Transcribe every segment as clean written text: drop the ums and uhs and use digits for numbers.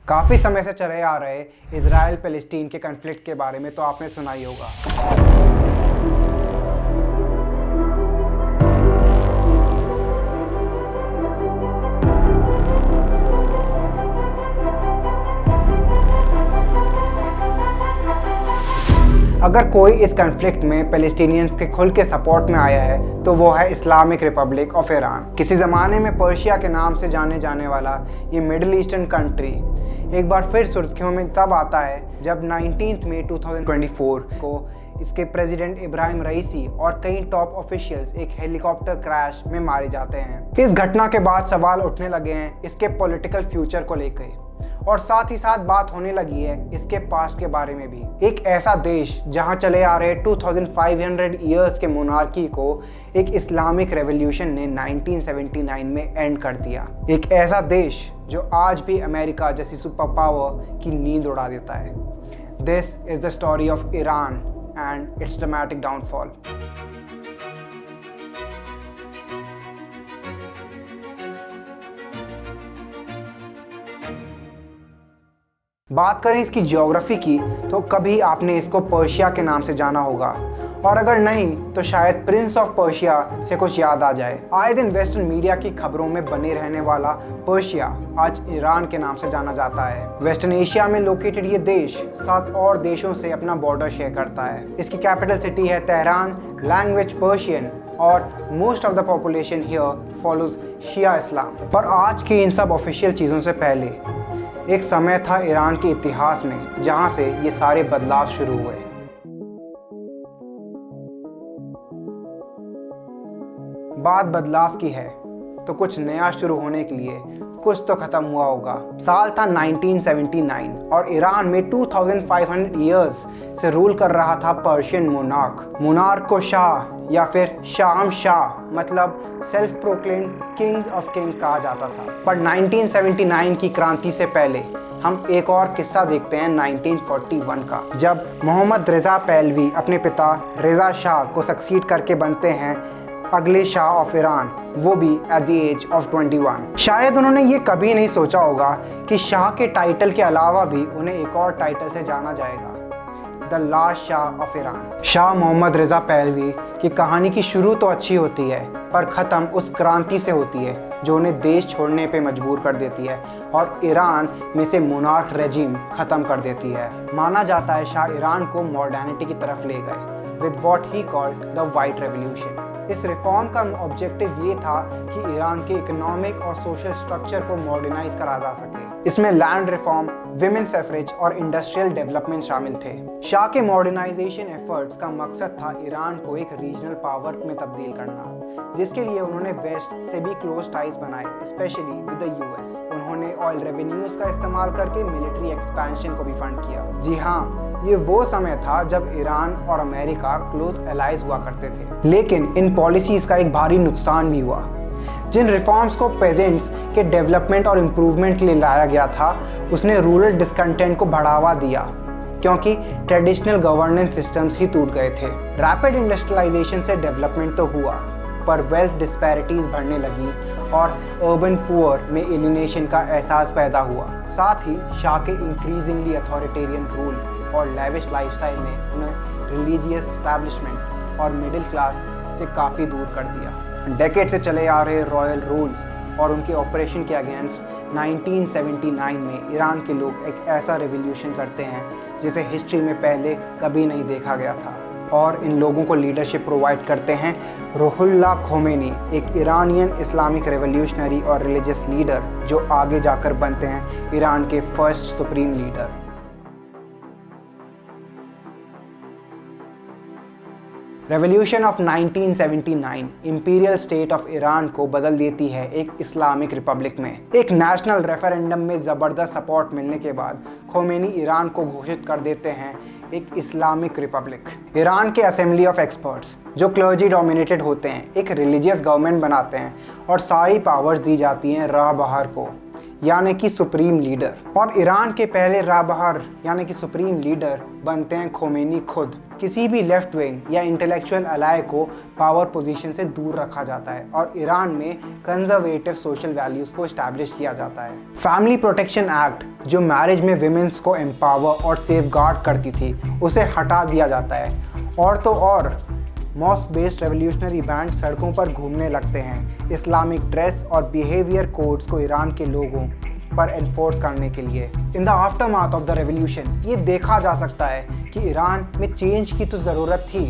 काफ़ी समय से चले आ रहे इजराइल पैलेस्टीन के कन्फ्लिक्ट के बारे में तो आपने सुना ही होगा। अगर कोई इस कन्फ्लिक्ट में पैलेस्टीनियंस के खुल के सपोर्ट में आया है तो वो है इस्लामिक रिपब्लिक ऑफ ईरान। किसी ज़माने में पर्शिया के नाम से जाने जाने वाला ये मिडिल ईस्टर्न कंट्री एक बार फिर सुर्खियों में तब आता है जब 19 मई 2024 को इसके प्रेसिडेंट इब्राहिम रईसी और कई टॉप ऑफिशियल्स एक हेलीकॉप्टर क्रैश में मारे जाते हैं। इस घटना के बाद सवाल उठने लगे हैं इसके पॉलिटिकल फ्यूचर को लेकर और साथ ही साथ बात होने लगी है इसके पास्ट के बारे में भी। एक ऐसा देश जहां चले आ रहे 2500 ईयर्स के मोनार्की को एक इस्लामिक रेवोल्यूशन ने 1979 में एंड कर दिया। एक ऐसा देश जो आज भी अमेरिका जैसी सुपर पावर की नींद उड़ा देता है। This is the story of Iran and it's dramatic downfall. बात करें इसकी ज्योग्राफी की तो कभी आपने इसको पर्शिया के नाम से जाना होगा और अगर नहीं तो शायद प्रिंस ऑफ पर्शिया से कुछ याद आ जाए। आए दिन वेस्टर्न मीडिया की खबरों में बने रहने वाला पर्शिया आज ईरान के नाम से जाना जाता है। वेस्टर्न एशिया में लोकेटेड ये देश 7 और देशों से अपना बॉर्डर शेयर करता है। इसकी कैपिटल सिटी है तेहरान, लैंग्वेज पर्शियन और most of the population here follows Shia Islam. पर आज की इन सब ऑफिशियल चीज़ों से पहले एक समय था ईरान के इतिहास में जहां से ये सारे बदलाव शुरू हुए। बात बदलाव की है तो कुछ नया शुरू होने के लिए कुछ तो खत्म हुआ होगा। साल था 1979 और ईरान में 2500 ईयर्स से रूल कर रहा था पर्शियन मोनार्क को शाह या फिर शाह मतलब self proclaimed Kings of king कहा जाता था। पर 1979 की क्रांति से पहले हम एक और किस्सा देखते हैं 1941 का, जब मोहम्मद रेजा पहलवी अपने पिता रेजा शाह को सक्सीड करके बनते हैं अगले शाह ऑफ ईरान, वो भी एट द एज ऑफ 21। शायद उन्होंने ये कभी नहीं सोचा होगा कि शाह के टाइटल के अलावा भी उन्हें एक और टाइटल से जाना जाएगा, the last Shah of Iran. Shah Mohammad Reza Pahlavi की कहानी की शुरू तो अच्छी होती है पर ख़त्म उस क्रांति से होती है जो उन्हें देश छोड़ने पे मजबूर कर देती है और ईरान में से मोनार्क रेजिम ख़त्म कर देती है। माना जाता है शाह ईरान को मॉडर्निटी की तरफ ले गए with what he called the white revolution. इस रिफॉर्म का ऑब्जेक्टिव ये था कि ईरान के इकोनॉमिक और सोशल स्ट्रक्चर को मॉडर्नाइज करा जा सके। इसमें लैंड रिफॉर्म, विमेन सफरेज और इंडस्ट्रियल डेवलपमेंट शामिल थे। शाह के मॉडर्नाइजेशन एफर्ट्स का मकसद था ईरान को एक रीजनल पावर में तब्दील करना, जिसके लिए उन्होंने वेस्ट से भी क्लोज टाइज बनाए, स्पेशली विद द यूएस। उन्होंने ऑयल रेवेन्यूज का इस्तेमाल करके मिलिट्री एक्सपेंशन को भी फंड किया। जी हाँ, ये वो समय था जब ईरान और अमेरिका क्लोज एलाइज हुआ करते थे। लेकिन इन पॉलिसीज का एक भारी नुकसान भी हुआ। जिन रिफॉर्म्स को पेजेंट्स के डेवलपमेंट और इम्प्रूवमेंट के लिए लाया गया था उसने रूरल डिस्कंटेंट को बढ़ावा दिया क्योंकि ट्रेडिशनल गवर्नेंस सिस्टम्स ही टूट गए थे। रैपिड इंडस्ट्रियलाइजेशन से डेवलपमेंट तो हुआ पर वेल्थ डिस्पैरिटीज बढ़ने लगी और अर्बन पुअर में एलिनेशन का एहसास पैदा हुआ। साथ ही शाह के इंक्रीजिंगली अथॉरिटेरियन रूल और लैविश लाइफस्टाइल ने उन्हें रिलीजियस एस्टैब्लिशमेंट और मिडिल क्लास से काफ़ी दूर कर दिया। डेकेड से चले आ रहे रॉयल रूल और उनके ऑपरेशन के अगेंस्ट 1979 में ईरान के लोग एक ऐसा रेवोल्यूशन करते हैं जिसे हिस्ट्री में पहले कभी नहीं देखा गया था और इन लोगों को लीडरशिप प्रोवाइड करते हैं रुहुल्लाह खोमेनी, एक ईरानियन इस्लामिक रेवोल्यूशनरी और रिलीजियस लीडर जो आगे जाकर बनते हैं ईरान के first supreme leader. Revolution of 1979 imperial state of Iran को बदल देती है एक इस्लामिक रिपब्लिक में। एक नेशनल रेफरेंडम में ज़बरदस्त सपोर्ट मिलने के बाद खोमेनी ईरान को घोषित कर देते हैं एक इस्लामिक रिपब्लिक। ईरान के असेंबली ऑफ एक्सपर्ट्स जो क्लर्जी डोमिनेटेड होते हैं एक रिलीजियस गवर्नमेंट बनाते हैं और सारी पावर्स दी जाती हैं राहबर को। यानी कि सुप्रीम लीडर, और ईरान के पहले राहबर यानी कि सुप्रीम लीडर बनते हैं खोमेनी खुद। किसी भी लेफ्ट विंग या इंटेलेक्चुअल अलाय को पावर पोजीशन से दूर रखा जाता है और ईरान में कंजर्वेटिव सोशल वैल्यूज को एस्टैब्लिश किया जाता है। फैमिली प्रोटेक्शन एक्ट जो मैरिज में विमेंस को एम्पावर और सेफगार्ड करती थी, उसे हटा दिया जाता है। और तो और मॉस्क बेस्ड रेवोल्यूशनरी बैंड सड़कों पर घूमने लगते हैं इस्लामिक ड्रेस और बिहेवियर कोड्स को ईरान के लोगों पर एनफोर्स करने के लिए। In the aftermath of the revolution ये देखा जा सकता है कि ईरान में चेंज की तो ज़रूरत थी,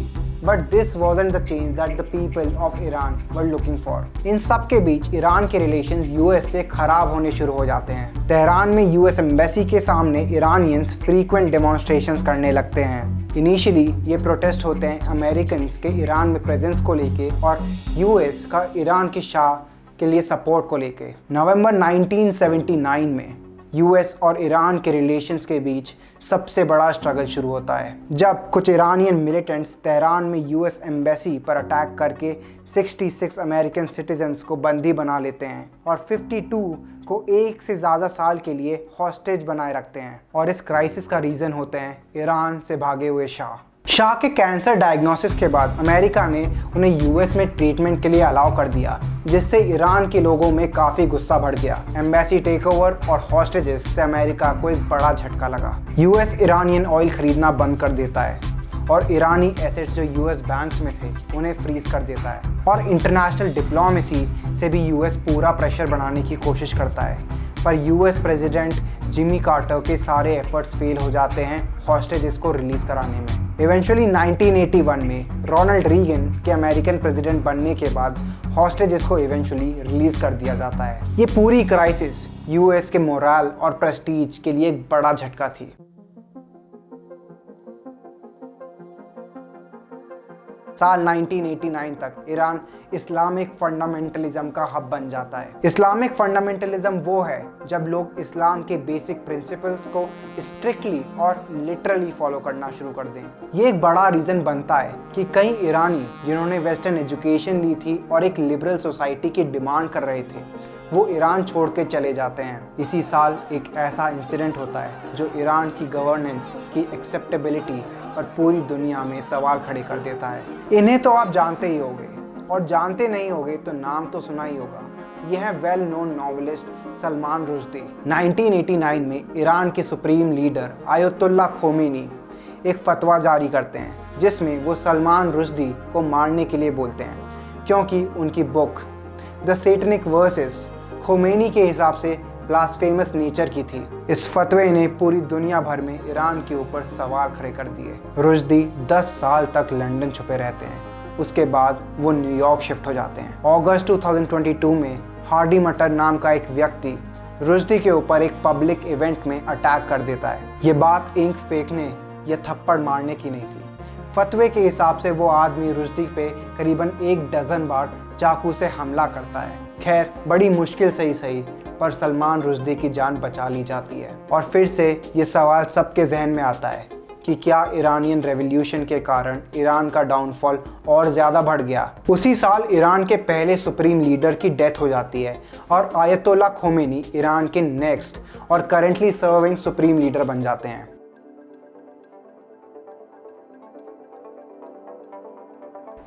but this wasn't the change that the people of Iran were looking for. इन सब के बीच ईरान के रिलेशंस यूएस से खराब होने शुरू हो जाते हैं। तेहरान में यूएस एम्बेसी के सामने ईरानियंस फ्रीक्वेंट डेमोन्स्ट्रेशंस करने लगते हैं। इनिशियली ये प्रोटेस्ट होते हैं अमेरिकन्स के ईरान में प्रेजेंस को लेके और यूएस का ईरान के शाह के लिए सपोर्ट को लेके। नवंबर 1979 में यूएस और ईरान के रिलेशंस के बीच सबसे बड़ा स्ट्रगल शुरू होता है, जब कुछ ईरानियन मिलिटेंट्स तेहरान में यूएस एम्बेसी पर अटैक करके 66 अमेरिकन सिटीजन्स को बंदी बना लेते हैं और 52 को एक से ज़्यादा साल के लिए हॉस्टेज बनाए रखते हैं। और इस क्राइसिस का रीज़न होते हैं ईरान से भागे हुए शाह के कैंसर डायग्नोसिस के बाद अमेरिका ने उन्हें यूएस में ट्रीटमेंट के लिए अलाउ कर दिया, जिससे ईरान के लोगों में काफ़ी गुस्सा बढ़ गया। एम्बेसी टेकओवर और हॉस्टेजेस से अमेरिका को एक बड़ा झटका लगा। यूएस ईरानियन ऑयल खरीदना बंद कर देता है और ईरानी एसेट्स जो यूएस बैंक्स में थे उन्हें फ्रीज कर देता है। और इंटरनेशनल डिप्लोमेसी से भी यूएस पूरा प्रेशर बनाने की कोशिश करता है, पर यूएस प्रेसिडेंट जिमी कार्टर के सारे एफर्ट्स फेल हो जाते हैं हॉस्टेजेस को रिलीज कराने में। इवेंचुअली 1981 में रोनाल्ड रीगन के अमेरिकन प्रेसिडेंट बनने के बाद हॉस्टेजेस को इवेंचुअली रिलीज कर दिया जाता है। ये पूरी क्राइसिस यूएस के मोरल और प्रेस्टीज के लिए एक बड़ा झटका थी। साल 1989 तक ईरान इस्लामिक फंडामेंटलिज्म का हब बन जाता है। इस्लामिक फंडामेंटलिज्म वो है जब लोग इस्लाम के बेसिक प्रिंसिपल्स को स्ट्रिक्टली और लिटरली फॉलो करना शुरू कर दें। ये एक बड़ा रीज़न बनता है कि कई ईरानी जिन्होंने वेस्टर्न एजुकेशन ली थी और एक लिबरल सोसाइटी की डिमांड कर रहे थे, वो ईरान छोड़ के चले जाते हैं। इसी साल एक ऐसा इंसिडेंट होता है जो ईरान की गवर्नेंस की एक्सेप्टेबिलिटी और पूरी दुनिया में सवाल खड़े कर देता है। इन्हें तो आप जानते ही होंगे, और जानते नहीं होंगे तो नाम तो सुना ही होगा। यह है well known novelist Salman Rushdie. 1989 में ईरान के सुप्रीम लीडर आयतुल्ला खोमेनी एक फतवा जारी करते हैं जिसमें वो सलमान रुश्दी को मारने के लिए बोलते हैं, क्योंकि उनकी book the satanic versus Khomeini के हिसाब से ब्लास्फेमस नेचर की थी। इस फतवे ने पूरी दुनिया भर में ईरान के ऊपर सवाल खड़े कर दिए। रुश्दी 10 साल तक लंदन छुपे रहते हैं। उसके बाद वो न्यूयॉर्क शिफ्ट हो जाते हैं। अगस्त 2022 में हार्डी मटर नाम का एक व्यक्ति रुश्दी के ऊपर एक पब्लिक इवेंट में अटैक कर देता है। ये बात इंक फेंकने या थप्पड़ मारने की नहीं थी। फतवे के हिसाब से वो आदमी रुश्दी पे करीबन 1 डज़न बार चाकू से हमला करता है। खैर, बड़ी मुश्किल से ही सही, पर सलमान रुश्दी की जान बचा ली जाती है। और फिर से ये सवाल सबके जहन में आता है कि क्या ईरानियन रेवोल्यूशन के कारण ईरान का डाउनफॉल और ज़्यादा बढ़ गया। उसी साल ईरान के पहले सुप्रीम लीडर की डेथ हो जाती है और आयतुल्ला खोमेनी ईरान के नेक्स्ट और करेंटली सर्विंग सुप्रीम लीडर बन जाते हैं।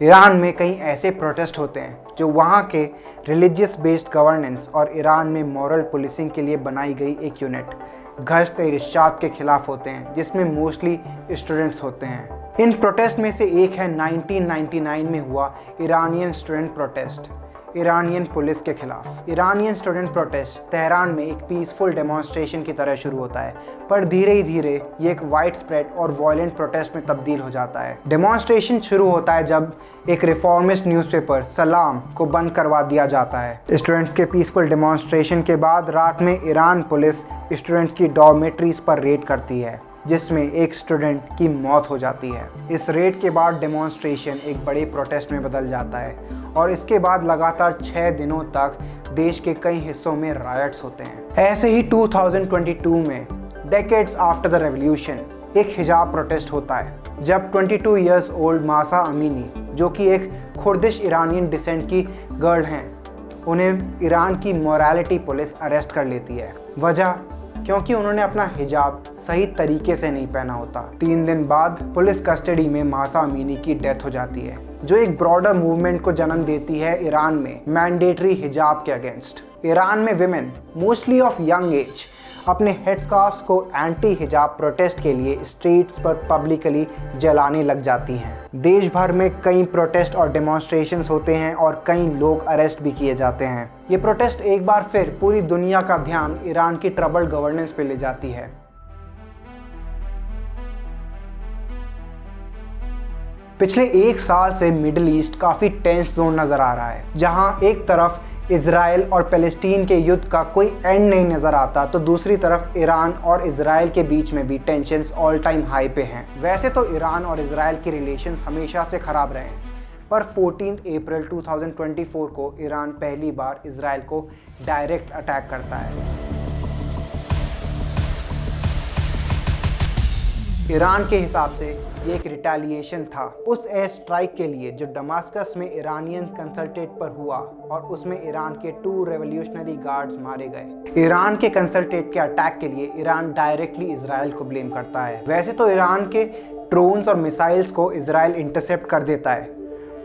ईरान में कई ऐसे प्रोटेस्ट होते हैं जो वहाँ के रिलीजियस बेस्ड गवर्नेंस और ईरान में मॉरल पुलिसिंग के लिए बनाई गई एक यूनिट गश्त-ए-इरशाद के खिलाफ होते हैं, जिसमें मोस्टली स्टूडेंट्स होते हैं। इन प्रोटेस्ट में से एक है 1999 में हुआ Iranian student protest Iranian police के खिलाफ। ईरानियन स्टूडेंट प्रोटेस्ट तेहरान में एक पीसफुल डेमोन्स्ट्रेशन की तरह शुरू होता है, पर धीरे ही धीरे ये एक वाइड स्प्रेड और वायलेंट प्रोटेस्ट में तब्दील हो जाता है। डेमोन्स्ट्रेशन शुरू होता है जब एक रिफॉर्मिस्ट न्यूज़पेपर सलाम को बंद करवा दिया जाता है। स्टूडेंट्स के पीसफुल डेमोन्स्ट्रेशन के बाद रात में ईरान पुलिस स्टूडेंट्स की डॉर्मेट्रीज पर रेड करती है, जिसमें एक स्टूडेंट की मौत हो जाती है। इस रेड के बाद डेमोन्स्ट्रेशन एक बड़े प्रोटेस्ट में बदल जाता है और इसके बाद लगातार 6 दिनों तक देश के कई हिस्सों में रायट्स होते हैं। ऐसे ही 2022 में डेकेड्स आफ्टर द रेवोल्यूशन एक हिजाब प्रोटेस्ट होता है, जब 22 इयर्स ओल्ड मासा अमीनी, जो कि एक खुर्दिश ईरानियन डिसेंट की गर्ल हैं, उन्हें ईरान की मोरालिटी पुलिस अरेस्ट कर लेती है। वजह, क्योंकि उन्होंने अपना हिजाब सही तरीके से नहीं पहना होता। 3 दिन बाद पुलिस कस्टडी में मासा अमीनी की डेथ हो जाती है, जो एक ब्रॉडर मूवमेंट को जन्म देती है ईरान में मैंडेटरी हिजाब के अगेंस्ट। ईरान में women mostly of young age अपने हेडस्कार्फ्स को एंटी हिजाब प्रोटेस्ट के लिए स्ट्रीट्स पर पब्लिकली जलाने लग जाती हैं। देश भर में कई प्रोटेस्ट और डेमोन्स्ट्रेशंस होते हैं और कई लोग अरेस्ट भी किए जाते हैं। ये प्रोटेस्ट एक बार फिर पूरी दुनिया का ध्यान ईरान की ट्रबल्ड गवर्नेंस पे ले जाती है। पिछले 1 साल से मिडिल ईस्ट काफ़ी टेंस जोन नज़र आ रहा है, जहां एक तरफ इजराइल और फ़लस्तीन के युद्ध का कोई एंड नहीं नज़र आता, तो दूसरी तरफ ईरान और इजराइल के बीच में भी टेंशन्स ऑल टाइम हाई पे हैं। वैसे तो ईरान और इजराइल के रिलेशंस हमेशा से ख़राब रहे हैं, पर 14 अप्रैल 2024 को ईरान पहली बार इजराइल को डायरेक्ट अटैक करता है। ईरान के हिसाब से ये एक रिटेलिएशन था उस एयर स्ट्राइक के लिए जो दमास्कस में इरानियन कंसल्टेट पर हुआ और उसमें ईरान के 2 रेवोल्यूशनरी गार्ड्स मारे गए। ईरान के कंसल्टेट के अटैक के लिए ईरान डायरेक्टली इजराइल को ब्लेम करता है। वैसे तो ईरान के ड्रोन्स और मिसाइल्स को इजराइल इंटरसेप्ट कर देता है,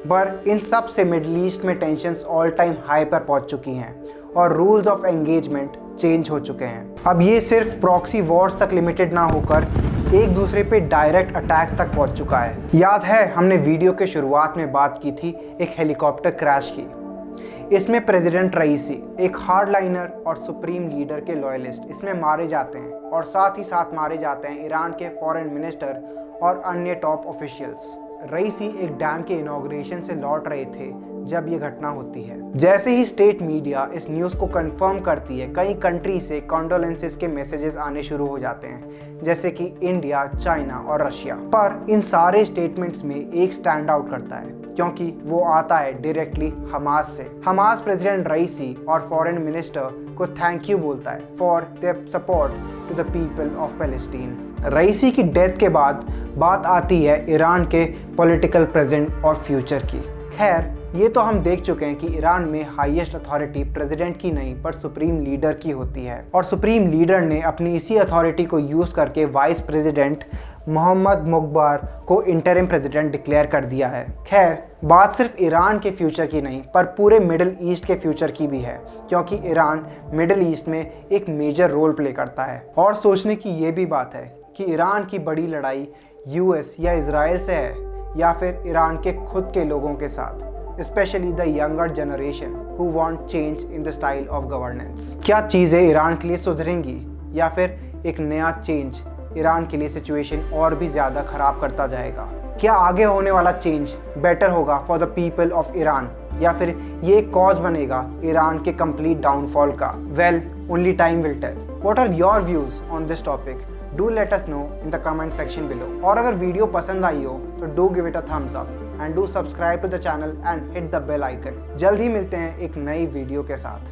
पर इन सब से मिडिल ईस्ट में टेंशन्स ऑल टाइम हाई पर पहुंच चुकी हैं और रूल्स ऑफ एंगेजमेंट चेंज हो चुके हैं। अब ये सिर्फ प्रॉक्सी वॉर्स तक लिमिटेड ना होकर एक दूसरे पे डायरेक्ट अटैक्स तक पहुंच चुका है। याद है हमने वीडियो के शुरुआत में बात की थी एक हेलीकॉप्टर क्रैश की। इसमें प्रेसिडेंट रईसी, एक हार्डलाइनर और सुप्रीम लीडर के लॉयलिस्ट इसमें मारे जाते हैं और साथ ही साथ मारे जाते हैं ईरान के फॉरेन मिनिस्टर और अन्य टॉप ऑफिशियल्स। रईसी एक डैम के इनॉग्रेशन से लौट रहे थे जब ये घटना होती है। जैसे ही स्टेट मीडिया इस न्यूज़ को कंफर्म करती है, कई कंट्री से कॉन्डोलेंसेस के मैसेजेस आने शुरू हो जाते हैं, जैसे कि इंडिया, चाइना और रशिया। पर इन सारे स्टेटमेंट्स में एक स्टैंड आउट करता है, क्योंकि वो आता है डायरेक्टली हमास से। हमास प्रेसिडेंट रईसी और फॉरेन मिनिस्टर को थैंक यू बोलता है for their support to the people of Palestine. Raisi की डेथ के बाद बात आती है ईरान के पॉलिटिकल प्रेजेंट और फ्यूचर की। खैर, ये तो हम देख चुके हैं कि ईरान में हाईएस्ट अथॉरिटी प्रेसिडेंट की नहीं पर सुप्रीम लीडर की होती है, और सुप्रीम लीडर ने अपनी इसी अथॉरिटी को यूज़ करके वाइस प्रेसिडेंट मोहम्मद मुख्बार को इंटरिम प्रेसिडेंट डिक्लेयर कर दिया है। खैर, बात सिर्फ ईरान के फ्यूचर की नहीं पर पूरे मिडिल ईस्ट के फ्यूचर की भी है, क्योंकि ईरान मिडिल ईस्ट में एक मेजर रोल प्ले करता है। और सोचने की ये भी बात है कि ईरान की बड़ी लड़ाई यूएस या इजराइल से है या फिर ईरान के खुद के लोगों के साथ, especially the younger generation who want change in the style of governance। क्या चीज़ें ईरान के लिए सुधरेंगी या फिर एक नया चेंज ईरान के लिए सिचुएशन और भी ज़्यादा ख़राब करता जाएगा? क्या आगे होने वाला चेंज बेटर होगा for the people of Iran या फिर ये कॉज बनेगा ईरान के कंप्लीट डाउनफॉल का? Well, only time will tell. What are your views on this topic? Do let us know in the comment section below. और अगर video पसंद आई हो तो do give it a thumbs up and do subscribe to the channel and hit the bell icon। जल्द ही मिलते हैं एक नई वीडियो के साथ।